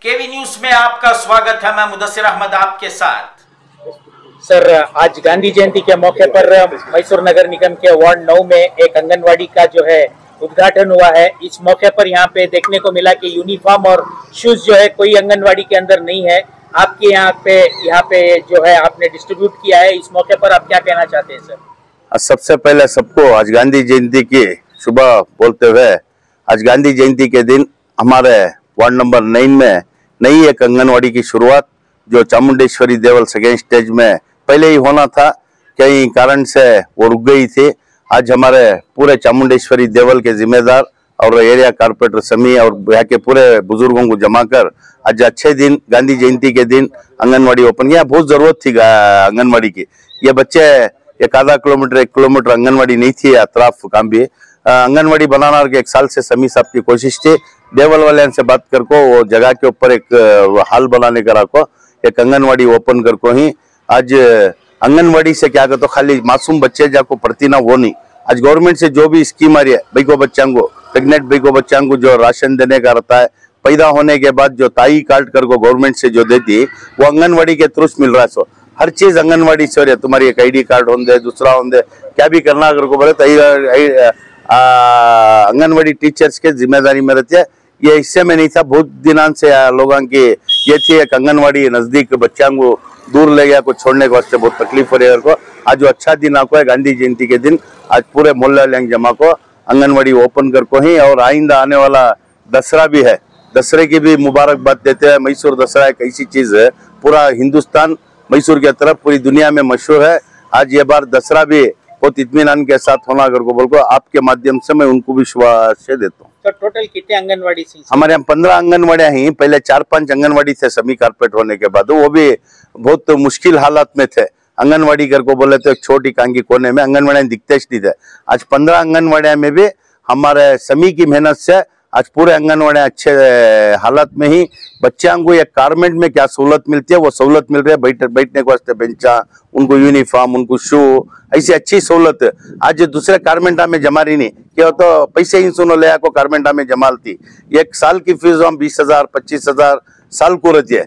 केवी news में आपका स्वागत है। मैं मुदस्सिर अहमद आपके साथ। सर, आज गांधी जयंती के मौके पर मैसूर नगर निगम के वार्ड 9 में एक आंगनवाड़ी का जो है उद्घाटन हुआ है। इस मौके पर यहाँ पे देखने को मिला कि यूनिफॉर्म और शूज जो है कोई आंगनवाड़ी के अंदर नहीं है। आपके यहाँ पे जो है आपने डिस्ट्रीब्यूट किया है। इस मौके पर आप क्या कहना चाहते हैं सर? सबसे पहले सबको आज गांधी जयंती की शुभ बोलते हुए, आज गांधी जयंती के दिन हमारे वार्ड नंबर 9 में नई एक आंगनवाड़ी की शुरुआत, जो चामुंडेश्वरी देवल सेकेंड स्टेज में पहले ही होना था, कई कारण से वो रुक गई थी। आज हमारे पूरे चामुंडेश्वरी देवल के जिम्मेदार और एरिया कारपोरेटर समी और यहाँ के पूरे बुजुर्गों को जमा कर आज अच्छे दिन गांधी जयंती के दिन आंगनवाड़ी ओपन किया। बहुत जरूरत थी आंगनवाड़ी की। ये बच्चे एक आधा किलोमीटर 1 किलोमीटर आंगनवाड़ी नहीं थी, अतराफ काम भी आंगनवाड़ी बनाना के 1 साल से समी साहब की कोशिश थी। देवल वाले से बात कर को वो जगह के ऊपर एक हाल बनाने करा को एक आंगनवाड़ी ओपन कर को ही आज आंगनवाड़ी से क्या कहते खाली मासूम बच्चे जाको पड़ती ना वो नहीं। आज गवर्नमेंट से जो भी स्कीम आ रही है, भाई को बच्चों को प्रेग्नेंट भाई को बच्चों को जो राशन देने का रहता है, पैदा होने के बाद जो ताई कार्ड कर को गवर्नमेंट से जो देती वो आंगनवाड़ी के थ्रू मिल रहा है। सो हर चीज आंगनवाड़ी से हो रही है। तुम्हारी एक ID कार्ड होंगे, दूसरा होंगे, क्या भी करना अगर को बोले तो आंगनवाड़ी टीचर्स के जिम्मेदारी में रहती है। ये हिस्से में नहीं था, बहुत दिनों से लोगों की ये थी एक आंगनवाड़ी नजदीक बच्चों को दूर ले गया, कुछ छोड़ने के वास्ते बहुत तकलीफ हो रही है को। आज जो अच्छा दिन आपको है गांधी जयंती के दिन, आज पूरे मोहल्ला लैंग जमा को आंगनवाड़ी ओपन कर को ही। और आइंदा आने वाला दसरा भी है, दसरे की भी मुबारकबाद देते हैं। मैसूर दसरा एक ऐसी चीज है, पूरा हिंदुस्तान मैसूर की तरफ पूरी दुनिया में मशहूर है। आज ये बार दसरा भी बहुत इत्मीनान के साथ होना अगर को बोल को आपके माध्यम से मैं उनको भी शुभकामनाएं देता हूँ। तो टोटल कितने आंगनवाड़ी थी? हमारे यहाँ 15 आंगनवाड़ियाँ ही, पहले 4-5 आंगनवाड़ी थे सभी कारपेट होने के बाद, वो भी बहुत मुश्किल हालात में थे। आंगनवाड़ी घर को बोले तो एक छोटी कांगी कोने में आंगनवाड़ियाँ दिखते नहीं थे। आज 15 आंगनवाड़ियाँ में भी हमारे समी की मेहनत से आज पूरे आंगनवाड़ियाँ अच्छे हालत में ही बच्चों को एक गारमेंट में क्या सहूलत मिलती है वो सहूलत मिल रही है। बैठने के वास्ते बेंचा, उनको यूनिफॉर्म, उनको शू, ऐसी अच्छी सहूलत आज दूसरे गारमेंटा में जमा रही नहीं। क्या तो पैसे ही सुनो ले को गारमेंटा में जमालती। 1 साल की फीस हम 20,000 25,000 साल को रहती है।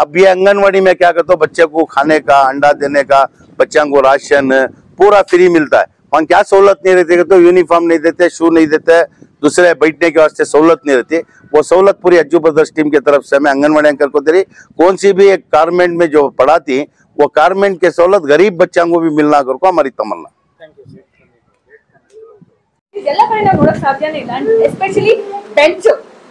अब ये आंगनवाड़ी में क्या कहते हो, बच्चे को खाने का, अंडा देने का, बच्चों को राशन पूरा फ्री मिलता है। वहाँ क्या सहूलत नहीं रहती, तो यूनिफॉर्म नहीं देते, शू नहीं देते, दूसरे बैठने के वास्ते सहूलत नहीं रहती। वो सहूलत पूरी अज्जू ब्रदर्स टीम की तरफ से मैं आंगनवाड़ी अंकल को दे रही। कौन सी भी एक गारमेंट में जो पढ़ाती वो गारमेंट के सहूलत गरीब बच्चों को भी मिलना कर को हमारी तमन्ना। ಎಲ್ಲ ಕಡೆ ನಾವು ನೋಡಕ್ ಸಾಧ್ಯನೇ ಇಲ್ಲ, ಎಸ್ಪೆಷಲಿ ಬೆಂಚ್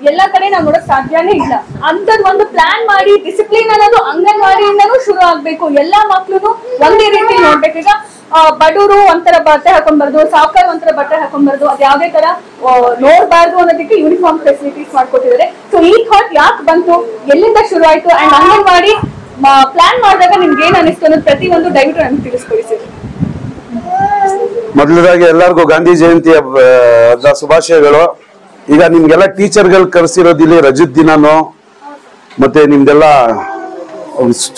ಎಲ್ಲ ಕಡೆ ನಾವು ನೋಡಕ್ ಸಾಧ್ಯನೇ ಇಲ್ಲ. ಅಂತದ್ ಒಂದು ಪ್ಲಾನ್ ಮಾಡಿ ಡಿಸಿಪ್ಲಿನ್ ಅನ್ನೋದು ಅಂಗನವಾಡಿಯಿಂದನೂ ಶುರು ಆಗ್ಬೇಕು. ಎಲ್ಲಾ ಮಕ್ಳು ಒಂದೇ ರೀತಿ ನೋಡ್ಬೇಕು. ಈಗ ಬಡವರು ಒಂಥರ ಬಟ್ಟೆ ಹಾಕೊಂಡ್ಬಾರ್ದು, ಸಾವುಕಾರ ಒಂಥರ ಬಟ್ಟೆ ಹಾಕೊಂಡ್ಬಾರ್ದು, ಅದ್ ಯಾವ್ದೇ ತರ ನೋಡ್ಬಾರ್ದು ಅನ್ನೋದಕ್ಕೆ ಯೂನಿಫಾರ್ಮ್ ಫೆಸಿಲಿಟೀಸ್ ಮಾಡ್ಕೊಟ್ಟಿದ್ದಾರೆ. ಸೊ ಈ ಥಾಟ್ ಯಾಕೆ ಬಂತು, ಎಲ್ಲಿಂದ ಶುರು ಆಯ್ತು, ಅಂಡ್ ಅಂಗನವಾಡಿ ಪ್ಲಾನ್ ಮಾಡಿದಾಗ ನಿಮ್ಗೆ ಏನ್ ಅನಿಸ್ತು ಅನ್ನೋದು ಪ್ರತಿಯೊಂದು ದಯವಿಟ್ಟು ನಮ್ಗೆ ತಿಳಿಸ್ಕೊಡಿ ಸರ್. ಮೊದಲದಾಗಿ ಎಲ್ಲರಿಗೂ ಗಾಂಧಿ ಜಯಂತಿಯ ಶುಭಾಶಯಗಳು. ಈಗ ನಿಮ್ಗೆಲ್ಲ ಟೀಚರ್ಗಳು ಕರೆಸಿರೋದಿಲ್ಲಿ ರಜದ ದಿನಾನು, ಮತ್ತೆ ನಿಮ್ಗೆಲ್ಲ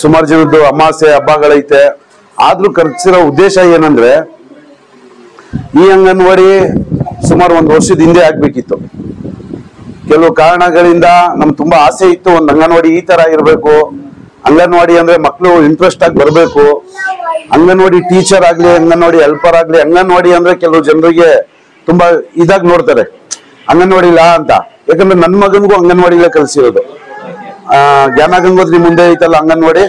ಸುಮಾರು ಜನದ್ದು ಅಮಾಸೆ ಹಬ್ಬಗಳೈತೆ. ಆದ್ರೂ ಕರೆಸಿರೋ ಉದ್ದೇಶ ಏನಂದ್ರೆ, ಈ ಅಂಗನವಾಡಿ ಸುಮಾರು 1 ವರ್ಷದ ಹಿಂದೆ ಆಗ್ಬೇಕಿತ್ತು. ಕೆಲವು ಕಾರಣಗಳಿಂದ ನಮ್ಗೆ ತುಂಬಾ ಆಸೆ ಇತ್ತು, ಒಂದು ಅಂಗನವಾಡಿ ಈ ತರ ಇರಬೇಕು. ಅಂಗನವಾಡಿ ಅಂದ್ರೆ ಮಕ್ಕಳು ಇಂಟ್ರೆಸ್ಟ್ ಆಗಿ ಬರಬೇಕು. ಅಂಗನವಾಡಿ ಟೀಚರ್ ಆಗ್ಲಿ, ಅಂಗನವಾಡಿ ಹೆಲ್ಪರ್ ಆಗ್ಲಿ, ಅಂಗನವಾಡಿ ಅಂದ್ರೆ ಕೆಲವು ಜನರಿಗೆ ತುಂಬಾ ಇದಾಗಿ ನೋಡ್ತಾರೆ, ಅಂಗನವಾಡಿ ಇಲ್ಲ ಅಂತ. ಯಾಕಂದ್ರೆ ನನ್ನ ಮಗನಿಗೂ ಅಂಗನವಾಡಿಲೇ ಕಲಿಸಿರೋದು. ಜ್ಞಾನ ಗಂಗೋತ್ರಿ ಮುಂದೆ ಐತಲ್ಲ ಅಂಗನವಾಡಿ,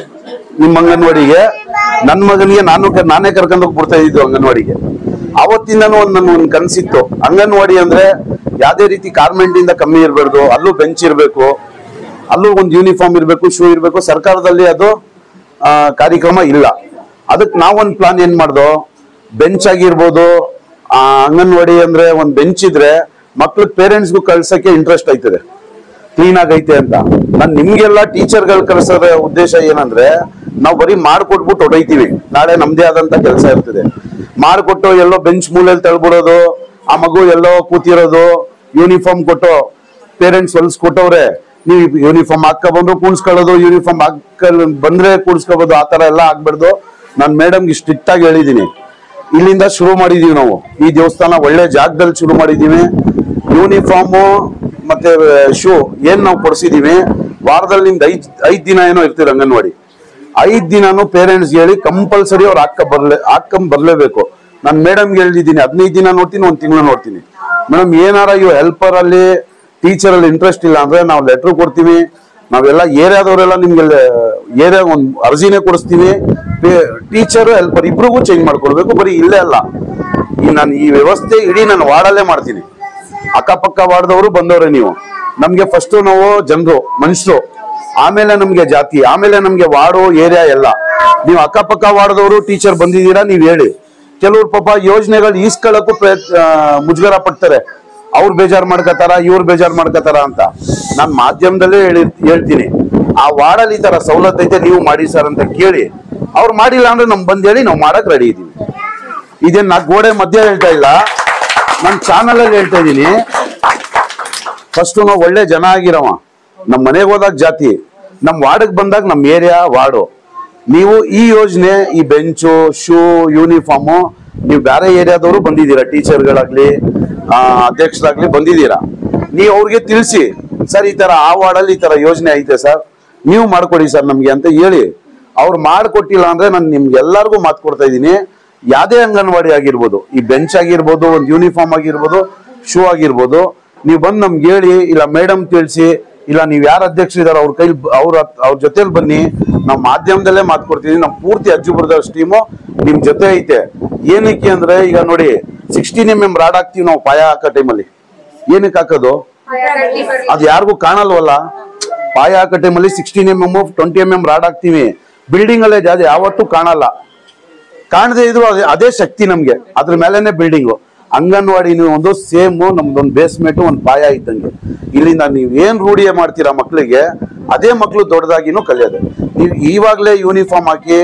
ನಿಮ್ಮ ಅಂಗನವಾಡಿಗೆ ನನ್ನ ಮಗನಿಗೆ ನಾನೇ ಕರ್ಕೊಂಡು ಹೋಗಿ ಬಿಡ್ತಾ ಇದ್ದು ಅಂಗನವಾಡಿಗೆ. ಅವತ್ತಿಂದನೂ ಒಂದು ಕನಸಿತ್ತು, ಅಂಗನವಾಡಿ ಅಂದ್ರೆ ಯಾವ್ದೇ ರೀತಿ ಗಾರ್ಮೆಂಟ್ ಇಂದ ಕಮ್ಮಿ ಇರಬಾರ್ದು, ಅಲ್ಲೂ ಬೆಂಚ್ ಇರಬೇಕು, ಅಲ್ಲೂ ಒಂದು ಯೂನಿಫಾರ್ಮ್ ಇರಬೇಕು, ಶೂ ಇರಬೇಕು. ಸರ್ಕಾರದಲ್ಲಿ ಅದು ಕಾರ್ಯಕ್ರಮ ಇಲ್ಲ. ಅದಕ್ಕೆ ನಾವೊಂದು ಪ್ಲಾನ್ ಏನ್ ಮಾಡ್ದೋ, ಬೆಂಚ್ ಆಗಿರ್ಬೋದು. ಅಂಗನವಾಡಿ ಅಂದ್ರೆ ಒಂದು ಬೆಂಚ್ ಇದ್ರೆ ಮಕ್ಳು ಪೇರೆಂಟ್ಸ್ಗೂ ಕಳ್ಸಕ್ಕೆ ಇಂಟ್ರೆಸ್ಟ್ ಆಯ್ತದೆ, ಕ್ಲೀನ್ ಆಗೈತೆ ಅಂತ. ನಾನು ನಿಮ್ಗೆಲ್ಲ ಟೀಚರ್ಗಳು ಕಳ್ಸೋದ ಉದ್ದೇಶ ಏನಂದ್ರೆ, ನಾವು ಬರೀ ಮಾಡ್ಕೊಟ್ಬಿಟ್ಟು ಹೊಡೈತೀವಿ, ನಾಳೆ ನಮ್ದೇ ಆದಂತ ಕೆಲಸ ಇರ್ತದೆ. ಮಾಡ್ಕೊಟ್ಟು ಎಲ್ಲೋ ಬೆಂಚ್ ಮೂಲೆಯಲ್ಲಿ ತಳ್ಬಿಡೋದು, ಆ ಮಗು ಎಲ್ಲೋ ಕೂತಿರೋದು, ಯೂನಿಫಾರ್ಮ್ ಕೊಟ್ಟು ಪೇರೆಂಟ್ಸ್ ಹೊಲ್ಸ್ಕೊಟ್ಟವ್ರೆ, ನೀವು ಯೂನಿಫಾರ್ಮ್ ಹಾಕ ಬಂದ್ರು ಕೂಡ್ಸ್ಕೊಳ್ಳೋದು, ಯೂನಿಫಾರ್ಮ್ ಬಂದ್ರೆ ಕೂಡ್ಸ್ಕೋಬಹುದು, ಆ ತರ ಎಲ್ಲ ಆಗ್ಬಾರ್ದು. ನಾನು ಮೇಡಮ್ಗೆ ಸ್ಟ್ರಿಕ್ಟ್ ಆಗಿ ಹೇಳಿದೀನಿ. ಇಲ್ಲಿಂದ ಶುರು ಮಾಡಿದೀವಿ ನಾವು, ಈ ದೇವಸ್ಥಾನ ಒಳ್ಳೆ ಜಾಗದಲ್ಲಿ ಶುರು ಮಾಡಿದೀವಿ. ಯೂನಿಫಾರ್ಮು ಮತ್ತೆ ಶೂ ಏನ್ ನಾವು ಕೊಡ್ಸಿದೀವಿ, ವಾರದಲ್ಲಿ ನಿಮ್ದು ಐದ್ ದಿನ ಏನೋ ಇರ್ತೀರ ಅಂಗನವಾಡಿ, 5 ದಿನಾನು ಪೇರೆಂಟ್ಸ್ ಹೇಳಿ ಕಂಪಲ್ಸರಿ ಅವ್ರು ಹಾಕೊಂಡ್ ಬರ್ಲೇಬೇಕು. ನಾನು ಮೇಡಮ್ಗೆ ಹೇಳಿದ್ದೀನಿ 15 ದಿನ ನೋಡ್ತೀನಿ, 1 ತಿಂಗಳು ನೋಡ್ತೀನಿ. ಮೇಡಮ್ ಏನಾರ ಇವ್ ಹೆಲ್ಪರ್ ಅಲ್ಲಿ ಟೀಚರ್ ಅಲ್ಲಿ ಇಂಟ್ರೆಸ್ಟ್ ಇಲ್ಲ ಅಂದ್ರೆ ನಾವು ಲೆಟರ್ ಕೊಡ್ತೀವಿ. ನಾವೆಲ್ಲ ಏರಿಯಾದವರೆಲ್ಲ ನಿಮ್ಗೆ ಏರಿಯಾ ಒಂದು ಅರ್ಜಿನೇ ಕೊಡಿಸ್ತೀವಿ. ಟೀಚರ್ ಹೆಲ್ಪರ್ ಇಬ್ರಿಗೂ ಚೇಂಜ್ ಮಾಡ್ಕೊಡ್ಬೇಕು. ಬರೀ ಇಲ್ಲೇ ಅಲ್ಲ, ನಾನು ಈ ವ್ಯವಸ್ಥೆ ಇಡೀ ನಾನು ವಾರ್ಡಲ್ಲೇ ಮಾಡ್ತೀನಿ. ಅಕ್ಕಪಕ್ಕ ವಾರ್ಡದವರು ಬಂದವ್ರೆ ನೀವು. ನಮ್ಗೆ ಫಸ್ಟ್ ನಾವು ಜನರು ಮನುಷ್ಯರು, ಆಮೇಲೆ ನಮ್ಗೆ ಜಾತಿ, ಆಮೇಲೆ ನಮ್ಗೆ ವಾರ್ಡು ಏರಿಯಾ ಎಲ್ಲ. ನೀವು ಅಕ್ಕಪಕ್ಕ ವಾರ್ಡದವರು ಟೀಚರ್ ಬಂದಿದ್ದೀರಾ ನೀವು ಹೇಳಿ. ಕೆಲವ್ರು ಪಾಪ ಯೋಜನೆಗಳು ಈಸ್ಕೊಳ್ಳಕ್ಕೂ ಮುಜುಗರ ಪಡ್ತಾರೆ. ಅವ್ರು ಬೇಜಾರು ಮಾಡ್ಕೋತಾರ, ಇವ್ರು ಬೇಜಾರು ಮಾಡ್ಕೋತಾರ ಅಂತ. ನಾನು ಮಾಧ್ಯಮದಲ್ಲೇ ಹೇಳ್ತೀನಿ, ಆ ವಾರ್ಡಲ್ಲಿ ಈ ತರ ಸವಲತ್ತು ಐತೆ ನೀವು ಮಾಡಿ ಸರ್ ಅಂತ ಕೇಳಿ. ಅವ್ರು ಮಾಡಿಲ್ಲ ಅಂದ್ರೆ ನಮ್ ಬಂದ್ ಹೇಳಿ ನಾವು ಮಾಡಕ್ ರೆಡಿ ಇದೀವಿ. ಇದೇನ್ ನಾ ಗೋಡೆ ಮಧ್ಯ ಹೇಳ್ತಾ ಇಲ್ಲ, ನನ್ನ ಚಾನಲ್ ಅಲ್ಲಿ ಹೇಳ್ತಾ ಇದೀನಿ. ಫಸ್ಟ್ ನಾವು ಒಳ್ಳೆ ಜನ ಆಗಿರವ, ನಮ್ ಮನೆಗೆ ಹೋದಾಗ ಜಾತಿ, ನಮ್ ವಾರ್ಡ್ಗೆ ಬಂದಾಗ ನಮ್ ಏರಿಯಾ ವಾರ್ಡು. ನೀವು ಈ ಯೋಜನೆ, ಈ ಬೆಂಚು, ಶೂ, ಯೂನಿಫಾರ್ಮು ನೀವು ಬೇರೆ ಏರಿಯಾದವರು ಬಂದಿದ್ದೀರಾ, ಟೀಚರ್ಗಳಾಗ್ಲಿ ಅಧ್ಯಕ್ಷರಾಗ್ಲಿ ಬಂದಿದ್ದೀರಾ. ನೀವು ಅವ್ರಿಗೆ ತಿಳಿಸಿ, ಸರ್ ಈ ತರ ಆ ವಾರ್ಡಲ್ಲಿ ಈ ತರ ಯೋಜನೆ ಐತೆ ಸರ್, ನೀವು ಮಾಡ್ಕೊಡಿ ಸರ್ ನಮ್ಗೆ ಅಂತ ಹೇಳಿ. ಅವ್ರು ಮಾಡ್ಕೊಟ್ಟಿಲ್ಲ ಅಂದ್ರೆ ನಾನು ನಿಮ್ಗೆ ಎಲ್ಲರಿಗೂ ಮಾತು ಕೊಡ್ತಾ ಇದ್ದೀನಿ. ಯಾವ್ದೇ ಅಂಗನವಾಡಿ ಆಗಿರ್ಬೋದು, ಈ ಬೆಂಚ್ ಆಗಿರ್ಬೋದು, ಒಂದು ಯೂನಿಫಾರ್ಮ್ ಆಗಿರ್ಬೋದು, ಶೂ ಆಗಿರ್ಬೋದು, ನೀವು ಬಂದು ನಮ್ಗೆ ಹೇಳಿ, ಇಲ್ಲ ಮೇಡಮ್ ತಿಳಿಸಿ, ಇಲ್ಲ ನೀವು ಯಾರು ಅಧ್ಯಕ್ಷರಿದಾರ ಅವ್ರ ಕೈಲಿ ಅವ್ರ ಜೊತೆಲಿ ಬನ್ನಿ. ನಾವು ಮಾಧ್ಯಮದಲ್ಲೇ ಮಾತು ಕೊಡ್ತೀವಿ. ನಮ್ಮ ಪೂರ್ತಿ ಅಜ್ಜು ಬ್ರದರ್ಸ್ ಟೀಮು ನಿಮ್ ಜೊತೆ ಐತೆ. ಏನಕ್ಕೆ ಅಂದ್ರೆ ಈಗ ನೋಡಿ 16mm ರಾಡ್ ಹಾಕ್ತಿವಿ ನಾವು ಪಾಯ ಹಾಕೋ ಟೈಮಲ್ಲಿ. ಏನಕ್ಕೆ ಹಾಕೋದು ಅದು ಯಾರಿಗೂ ಕಾಣಲ್ವಲ್ಲ. ಪಾಯ ಹಾಕೋ ಟೈಮಲ್ಲಿ 16mm 20mm ರಾಡ್ ಹಾಕ್ತಿವಿ. ಬಿಲ್ಡಿಂಗ್ ಅಲ್ಲೇ ಜಾಸ್ತಿ ಯಾವತ್ತೂ ಕಾಣಲ್ಲ. ಕಾಣದೇ ಇದ್ರು ಅದೇ ಶಕ್ತಿ ನಮ್ಗೆ, ಅದ್ರ ಮೇಲೆನೆ ಬಿಲ್ಡಿಂಗು. ಅಂಗನವಾಡಿ ನೀವು ಒಂದು ಸೇಮ್ ನಮ್ದೊಂದು ಬೇಸ್ಮೆಂಟ್ ಒಂದು ಪಾಯ ಇದ್ದಂಗೆ. ಇಲ್ಲಿಂದ ನೀವು ಏನ್ ರೂಢಿಯ ಮಾಡ್ತೀರಾ ಮಕ್ಳಿಗೆ, ಅದೇ ಮಕ್ಳು ದೊಡ್ಡದಾಗಿನೂ ಕಲಿಯೋದು. ನೀವು ಇವಾಗ್ಲೇ ಯೂನಿಫಾರ್ಮ್ ಹಾಕಿ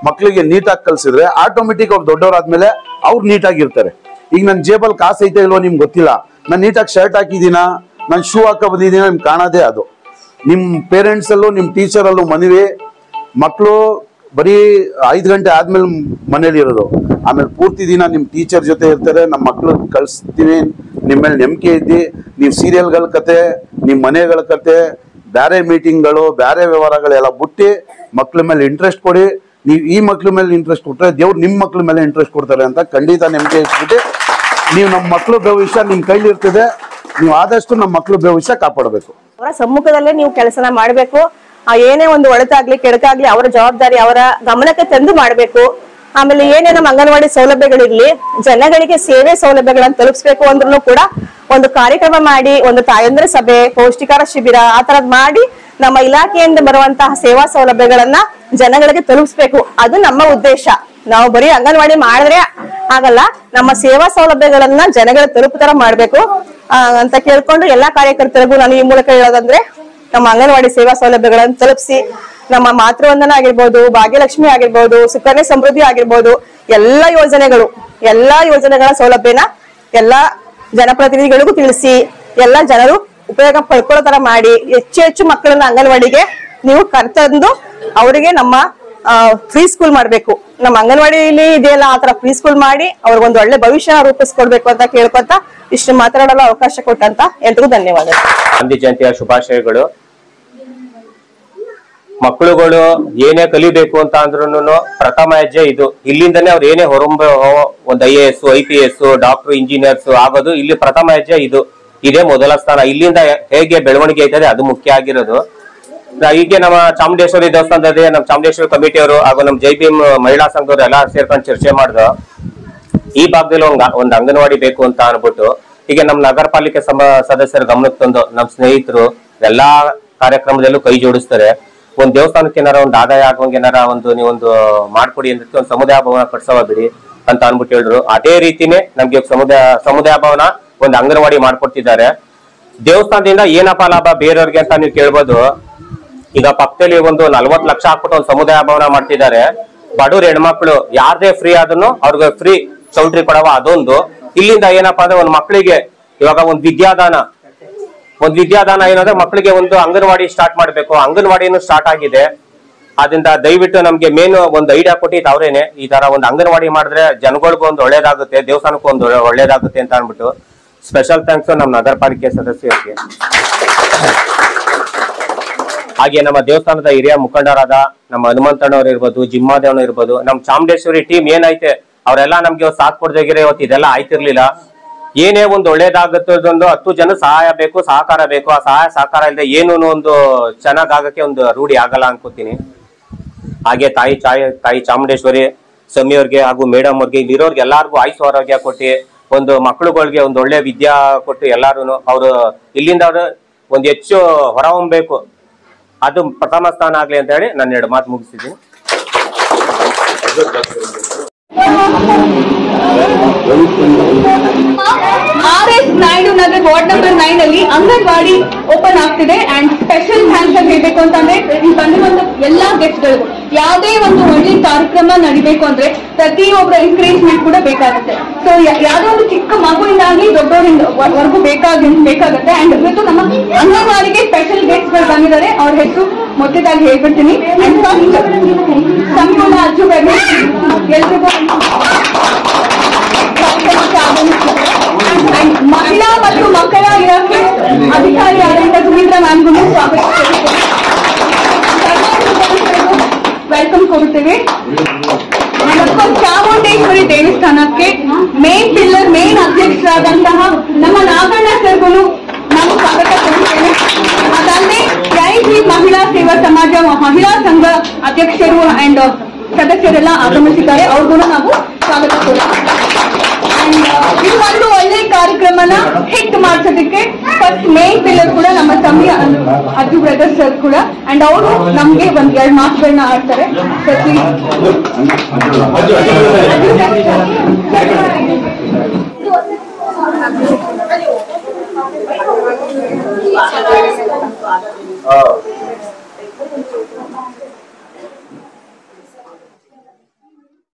ಮಕ್ಳಿಗೆ ನೀಟಾಗಿ ಕಲ್ಸಿದ್ರೆ ಆಟೋಮೆಟಿಕ್ ಅವ್ರು ದೊಡ್ಡವರಾದ್ಮೇಲೆ ಅವ್ರು ನೀಟಾಗಿರ್ತಾರೆ. ಈಗ ನನ್ನ ಜೇಬಲ್ ಕಾಸು ಐತೆ ಇಲ್ವೋ ನಿಮ್ಗೆ ಗೊತ್ತಿಲ್ಲ, ನಾನು ನೀಟಾಗಿ ಶರ್ಟ್ ಹಾಕಿದ್ದೀನ, ನಾನು ಶೂ ಹಾಕ ಬಂದಿದ್ದೀನ, ನಿಮ್ಗೆ ಕಾಣೋದೇ ಅದು. ನಿಮ್ ಪೇರೆಂಟ್ಸ್ ಅಲ್ಲೂ ನಿಮ್ ಟೀಚರ್ ಅಲ್ಲೂ ಮನವಿ. ಮಕ್ಕಳು ಬರೀ 5 ಗಂಟೆ ಆದ್ಮೇಲೆ ಮನೇಲಿ ಇರೋದು, ಆಮೇಲೆ ಪೂರ್ತಿ ದಿನ ನಿಮ್ ಟೀಚರ್ ಜೊತೆ ಇರ್ತಾರೆ. ನಮ್ಮ ಮಕ್ಳು ಕಳಿಸ್ತೀವಿ, ನಿಮ್ಮ ಮೇಲೆ ನಂಬಿಕೆ ಇದ್ದಿ ನೀವು ಸೀರಿಯಲ್ಗಳ ಕತೆ, ನಿಮ್ ಮನೆಗಳ ಕತೆ, ಬೇರೆ ಮೀಟಿಂಗ್ಗಳು, ಬೇರೆ ವ್ಯವಹಾರಗಳೆಲ್ಲ ಬಿಟ್ಟು ಮಕ್ಳ ಮೇಲೆ ಇಂಟ್ರೆಸ್ಟ್ ಕೊಡಿ. ನೀವು ಈ ಮಕ್ಳ ಮೇಲೆ ಇಂಟ್ರೆಸ್ಟ್ ಕೊಟ್ಟರೆ ದೇವ್ರು ನಿಮ್ಮ ಮಕ್ಳ ಮೇಲೆ ಇಂಟ್ರೆಸ್ಟ್ ಕೊಡ್ತಾರೆ ಅಂತ ಖಂಡಿತ ನಂಬಿಕೆ ಇಟ್ಬಿಟ್ಟು ನೀವು ನಮ್ಮ ಮಕ್ಳು ಭವಿಷ್ಯ ನಿಮ್ ಕೈಲಿ ಇರ್ತದೆ. ನೀವು ಆದಷ್ಟು ನಮ್ಮ ಮಕ್ಳು ಭವಿಷ್ಯ ಕಾಪಾಡಬೇಕು. ಅವರ ಸಮ್ಮುಖದಲ್ಲೇ ನೀವು ಕೆಲಸನ ಮಾಡ್ಬೇಕು. ಏನೇ ಒಂದು ಒಳಿತಾಗ್ಲಿ ಕೆಡಕಾಗ್ಲಿ ಅವರ ಜವಾಬ್ದಾರಿ ಅವರ ಗಮನಕ್ಕೆ ತಂದು ಮಾಡ್ಬೇಕು. ಆಮೇಲೆ ಏನೇ ನಮ್ಮ ಅಂಗನವಾಡಿ ಸೌಲಭ್ಯಗಳಿರ್ಲಿ, ಜನಗಳಿಗೆ ಸೇವೆ ಸೌಲಭ್ಯಗಳನ್ನ ತಲುಪಿಸ್ಬೇಕು ಅಂದ್ರೂ ಕೂಡ ಒಂದು ಕಾರ್ಯಕ್ರಮ ಮಾಡಿ, ಒಂದು ತಾಯಂದ್ರ ಸಭೆ, ಪೌಷ್ಟಿಕಾರ ಶಿಬಿರ ಆ ತರದ್ ಮಾಡಿ ನಮ್ಮ ಇಲಾಖೆಯಿಂದ ಬರುವಂತಹ ಸೇವಾ ಸೌಲಭ್ಯಗಳನ್ನ ಜನಗಳಿಗೆ ತಲುಪಿಸ್ಬೇಕು. ಅದು ನಮ್ಮ ಉದ್ದೇಶ. ನಾವು ಬರೀ ಅಂಗನವಾಡಿ ಮಾಡಿದ್ರೆ ಆಗಲ್ಲ, ನಮ್ಮ ಸೇವಾ ಸೌಲಭ್ಯಗಳನ್ನ ಜನಗಳ ತಲುಪುತರ ಮಾಡ್ಬೇಕು ಅಂತ ಕೇಳ್ಕೊಂಡು ಎಲ್ಲಾ ಕಾರ್ಯಕರ್ತರಿಗೂ ನಾನು ಈ ಮೂಲಕ ಹೇಳೋದಂದ್ರೆ, ನಮ್ಮ ಅಂಗನವಾಡಿ ಸೇವಾ ಸೌಲಭ್ಯಗಳನ್ನು ತಲುಪಿಸಿ ನಮ್ಮ ಮಾತೃವಂದನ ಆಗಿರ್ಬೋದು, ಭಾಗ್ಯಲಕ್ಷ್ಮಿ ಆಗಿರ್ಬೋದು, ಸುಕನ್ಯಾ ಸಮೃದ್ಧಿ ಆಗಿರ್ಬೋದು, ಎಲ್ಲಾ ಯೋಜನೆಗಳ ಸೌಲಭ್ಯನ ಎಲ್ಲಾ ಜನಪ್ರತಿನಿಧಿಗಳಿಗೂ ತಿಳಿಸಿ ಎಲ್ಲಾ ಜನರು ಉಪಯೋಗ ಪಡ್ಕೊಳ್ಳೋ ತರ ಮಾಡಿ ಹೆಚ್ಚು ಮಕ್ಕಳನ್ನ ಅಂಗನವಾಡಿಗೆ ನೀವು ಕರ್ತಂದು ಅವರಿಗೆ ನಮ್ಮ ಫ್ರೀ ಸ್ಕೂಲ್ ಮಾಡ್ಬೇಕು. ನಮ್ಮ ಅಂಗನವಾಡಿಯಲ್ಲಿ ಇದೆಯಲ್ಲ ಆ ತರ ಫ್ರೀ ಸ್ಕೂಲ್ ಮಾಡಿ ಅವ್ರಿಗೊಂದು ಒಳ್ಳೆ ಭವಿಷ್ಯ ರೂಪಿಸ್ಕೊಡ್ಬೇಕು ಅಂತ ಕೇಳ್ಕೊತ ಇಷ್ಟು ಮಾತಾಡಲು ಅವಕಾಶ ಕೊಟ್ಟಂತ ಎಲ್ರಿಗೂ ಧನ್ಯವಾದ. ಗಾಂಧಿ ಜಯಂತಿಯ ಶುಭಾಶಯಗಳು. ಮಕ್ಕಳುಗಳು ಏನೇ ಕಲಿಬೇಕು ಅಂತ ಅಂದ್ರೂ ಪ್ರಥಮ ಹೆಜ್ಜೆ ಇದು. ಇಲ್ಲಿಂದನೇ ಅವ್ರು ಏನೇ ಹೊರಂಬ ಒಂದು IAS, IPS, ಡಾಕ್ಟರ್, ಇಂಜಿನಿಯರ್ಸ್ ಆಗೋದು ಇಲ್ಲಿ ಪ್ರಥಮ ಹೆಜ್ಜೆ ಇದು. ಇದೇ ಮೊದಲ ಸ್ಥಾನ. ಇಲ್ಲಿಂದ ಹೇಗೆ ಬೆಳವಣಿಗೆ ಐತದೆ ಅದು ಮುಖ್ಯ ಆಗಿರೋದು. ಹೀಗೆ ನಮ್ಮ ಚಾಮುಂಡೇಶ್ವರಿ ದೇವಸ್ಥಾನದಲ್ಲಿ ನಮ್ಮ ಚಾಮುಂಡೇಶ್ವರಿ ಕಮಿಟಿಯವರು ಹಾಗೂ ನಮ್ಮ ಜೈ ಭೀಮ್ ಮಹಿಳಾ ಸಂಘದವರು ಎಲ್ಲ ಸೇರ್ಕೊಂಡು ಚರ್ಚೆ ಮಾಡಿದ್ರು. ಈ ಭಾಗದಲ್ಲಿ ಒಂದು ಅಂಗನವಾಡಿ ಬೇಕು ಅಂತ ಅನ್ಬಿಟ್ಟು ಹೀಗೆ ನಮ್ಮ ನಗರ ಪಾಲಿಕೆ ಸದಸ್ಯರ ಗಮನಕ್ಕೆ ತಂದು ನಮ್ಮ ಸ್ನೇಹಿತರು ಎಲ್ಲಾ ಕಾರ್ಯಕ್ರಮದಲ್ಲೂ ಕೈ ಜೋಡಿಸ್ತಾರೆ. ಒಂದ್ ದೇವಸ್ಥಾನಕ್ಕೆ ಏನಾರ ಒಂದು ಆದಾಯ ಆಗುವಂಗೆ ಏನಾರ ನೀವೊಂದು ಮಾಡ್ಕೊಡಿ ಅಂದ್ರೆ ಒಂದು ಸಮುದಾಯ ಭವನ ಕಟ್ಸವ ಬಿಡಿ ಅಂತ ಅನ್ಬಿಟ್ಟು ಹೇಳಿದ್ರು. ಅದೇ ರೀತಿನೇ ನಮ್ಗೆ ಸಮುದಾಯ ಭವನ ಒಂದು ಅಂಗನವಾಡಿ ಮಾಡ್ಕೊಡ್ತಿದ್ದಾರೆ. ದೇವಸ್ಥಾನದಿಂದ ಏನಪ್ಪಾ ಲಾಭ ಬೇರೆಯವ್ರಿಗೆ ಅಂತ ನೀವು ಕೇಳ್ಬೋದು. ಈಗ ಪಕ್ಕದಲ್ಲಿ ಒಂದು 40 ಲಕ್ಷ ಹಾಕ್ಬಿಟ್ಟು ಒಂದು ಸಮುದಾಯ ಭವನ ಮಾಡ್ತಿದ್ದಾರೆ. ಬಡವ್ರ ಹೆಣ್ಮಕ್ಳು ಯಾರದೇ ಫ್ರೀ ಆದ್ರೂ ಅವ್ರಿಗೆ ಫ್ರೀ ಚೌಲ್ಟ್ರಿ ಕೊಡವ ಅದೊಂದು. ಇಲ್ಲಿಂದ ಏನಪ್ಪಾ ಅಂದ್ರೆ ಒಂದು ಮಕ್ಕಳಿಗೆ ಇವಾಗ ಒಂದು ವಿದ್ಯಾದಾನ ಏನಂದ್ರೆ ಮಕ್ಕಳಿಗೆ ಒಂದು ಅಂಗನವಾಡಿ ಸ್ಟಾರ್ಟ್ ಮಾಡ್ಬೇಕು. ಅಂಗನವಾಡಿನೂ ಸ್ಟಾರ್ಟ್ ಆಗಿದೆ. ಅದರಿಂದ ದಯವಿಟ್ಟು ನಮ್ಗೆ ಮೇನ್ ಒಂದು ಐಡಿಯಾ ಕೊಟ್ಟಿದ್ದು ಅವ್ರೇನೆ. ಈ ತರ ಒಂದು ಅಂಗನವಾಡಿ ಮಾಡಿದ್ರೆ ಜನಗಳಿಗೂ ಒಂದು ಒಳ್ಳೇದಾಗುತ್ತೆ, ದೇವಸ್ಥಾನಕ್ಕೂ ಒಂದು ಒಳ್ಳೇದಾಗುತ್ತೆ ಅಂತ ಅನ್ಬಿಟ್ಟು ಸ್ಪೆಷಲ್ ಥ್ಯಾಂಕ್ಸ್ ನಮ್ಮ ನಗರ ಪಾಲಿಕೆ ಸದಸ್ಯರಿಗೆ. ಹಾಗೆ ನಮ್ಮ ದೇವಸ್ಥಾನದ ಹಿರಿಯ ಮುಖಂಡರಾದ ನಮ್ಮ ಹನುಮಂತಣ್ಣವ್ರು ಇರ್ಬೋದು, ಜಿಮ್ಮಾದೇವ್ನ ಇರ್ಬೋದು, ನಮ್ಮ ಚಾಮುಂಡೇಶ್ವರಿ ಟೀಮ್ ಏನೈತೆ ಅವರೆಲ್ಲ ನಮ್ಗೆ ಸಾಥ್ ಕೊಡ್ದಾಗಿರೋ ಇವತ್ತು ಇದೆಲ್ಲ ಆಯ್ತಿರ್ಲಿಲ್ಲ. ಏನೇ ಒಂದು ಒಳ್ಳೇದಾಗತ್ತದೊಂದು 10 ಜನ ಸಹಾಯ ಬೇಕು, ಸಹಕಾರ ಬೇಕು. ಆ ಸಹಾಯ ಸಹಕಾರ ಇಲ್ಲದೆ ಏನೂ ಒಂದು ಚೆನ್ನಾಗಕ್ಕೆ ಒಂದು ರೂಢಿ ಆಗಲ್ಲ ಅನ್ಕೋತೀನಿ. ಹಾಗೆ ತಾಯಿ ಚಾಮುಂಡೇಶ್ವರಿ ಸಮಿಯವ್ರಿಗೆ ಹಾಗೂ ಮೇಡಮ್ ಅವ್ರಿಗೆ ಇಲ್ಲಿರೋರ್ಗೆ ಎಲ್ಲಾರ್ಗು ಆಯುಷ್ ಆರೋಗ್ಯ ಕೊಟ್ಟು ಒಂದು ಮಕ್ಕಳುಗಳಿಗೆ ಒಂದು ಒಳ್ಳೆ ವಿದ್ಯಾ ಕೊಟ್ಟು ಎಲ್ಲಾರು ಅವರು ಇಲ್ಲಿಂದ ಅವರು ಒಂದು ಹೆಚ್ಚು ಹೊರಹೊಮ್ಮಬೇಕು, ಅದು ಪ್ರಥಮ ಸ್ಥಾನ ಆಗ್ಲಿ ಅಂತ ಹೇಳಿ ನಾನು 2 ಮಾತು ಮುಗಿಸಿದ್ದೀನಿ. RS Naidu Nagar ward number 9 ಅಲ್ಲಿ ಅಂಗನವಾಡಿ ಓಪನ್ ಆಗ್ತಿದೆ. ಅಂಡ್ ಸ್ಪೆಷಲ್ ಥ್ಯಾಂಕ್ಸ್ ಅಂತ ಹೇಳ್ಬೇಕು ಅಂತಂದ್ರೆ ಇಲ್ಲಿ ಬಂದಿರುವಂತ ಎಲ್ಲಾ ಗೆಸ್ಟ್ ಗಳಿಗೂ. ಯಾವುದೇ ಒಂದು ಒಳ್ಳೆ ಕಾರ್ಯಕ್ರಮ ನಡಿಬೇಕು ಅಂದ್ರೆ ಪ್ರತಿಯೊಬ್ಬರ ಎನ್ಕರೇಜ್ಮೆಂಟ್ ಕೂಡ ಬೇಕಾಗುತ್ತೆ. ಸೊ ಯಾವ್ದೋ ಒಂದು ಚಿಕ್ಕ ಮಗುವಿಂದಾಗಿ ದೊಡ್ಡವರಿವರೆಗೂ ಬೇಕಾಗುತ್ತೆ. ಅಂಡ್ ಇವತ್ತು ನಮ್ಮ ಅಂಗನವಾಡಿಗೆ ಸ್ಪೆಷಲ್ ಗೆಸ್ಟ್ ಗಳು ಬಂದಿದ್ದಾರೆ. ಅವ್ರ ಹೆಸರು ಮೊದಲಾಗಿ ಹೇಳ್ಬಿಡ್ತೀನಿ. ಅಂಡ್ ಸಂಪೂರ್ಣ ಅಜ್ಜು ಎಲ್ರಿಗೂ ಮಹಿಳಾ ಮತ್ತು ಮಕ್ಕಳ ಇಲಾಖೆ ಅಧಿಕಾರಿಯಾದಂತಹ ಸುಮಿತ್ರಾ ಮ್ಯಾಮ್ಗೂ ಸ್ವಾಗತ ವೆಲ್ಕಮ್ ಕೊಡುತ್ತೇವೆ. ಚಾಮುಂಡೇಶ್ವರಿ ದೇವಸ್ಥಾನಕ್ಕೆ ಮೇನ್ ಅಧ್ಯಕ್ಷರಾದಂತಹ ನಮ್ಮ ನಾಗಣ್ಣ ಸರ್ಗಳು ನಾವು ಸ್ವಾಗತ ಕೊಡುತ್ತೇವೆ. ಅದಲ್ಲದೆ ಜೈಶ್ರೀ ಮಹಿಳಾ ಸೇವಾ ಸಮಾಜ ಮಹಿಳಾ ಸಂಘ ಅಧ್ಯಕ್ಷರು ಅಂಡ್ ಸದಸ್ಯರೆಲ್ಲ ಆಗಮಿಸಿದ್ದಾರೆ. ಅವ್ರಿಗೂ ನಾವು ಸ್ವಾಗತ ಕೊಡುತ್ತೇವೆ. ಈ ಒಂದು ಒಳ್ಳೆ ಕಾರ್ಯಕ್ರಮನ ಹಿಟ್ ಮಾಡಿಸೋದಕ್ಕೆ ಫಸ್ಟ್ ಮೇನ್ ಪಿಲ್ಲರ್ ಕೂಡ ನಮ್ಮ ಸಮಯ ಅಜ್ಜು ಬ್ರದರ್ಸ್ ಸರ್ ಕೂಡ. ಅಂಡ್ ಅವರು ನಮ್ಗೆ 1-2 ಮಾತುಗಳನ್ನ ಆಡ್ತಾರೆ.